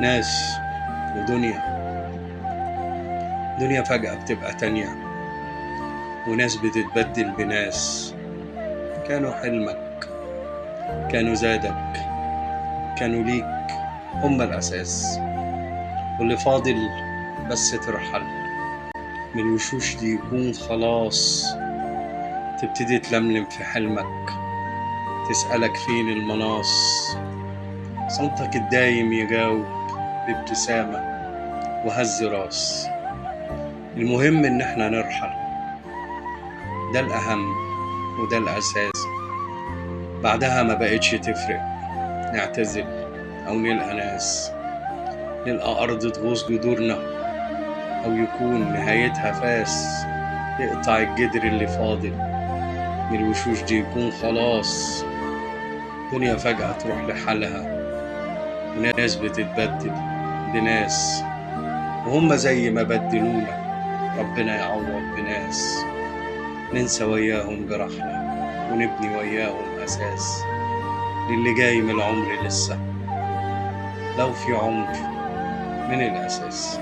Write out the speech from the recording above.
ناس ودنيا. دنيا فجأة بتبقى تانية، وناس بتتبدل بناس. كانوا حلمك، كانوا زادك، كانوا ليك، هم الأساس. واللي فاضل بس ترحل من الوشوش دي يكون خلاص. تبتدي تلملم في حلمك، تسألك فين المناص. صمتك الدايم يجاوب بابتسامة وهز راس. المهم إن احنا نرحل، ده الأهم وده الأساس. بعدها ما بقتش تفرق، نعتزل أو نلقى ناس، نلقى أرض تغوص جذورنا، أو يكون نهايتها فاس يقطع الجدر اللي فاضل من الوشوش دي. يكون خلاص دنيا فجأة تروح لحالها، وناس بتتبدل بناس، وهم زي ما بدلونا ربنا يعوض بناس. ننسى وياهم جرحنا ونبني وياهم أساس للي جاي من العمر لسه، لو في عمر من الأساس.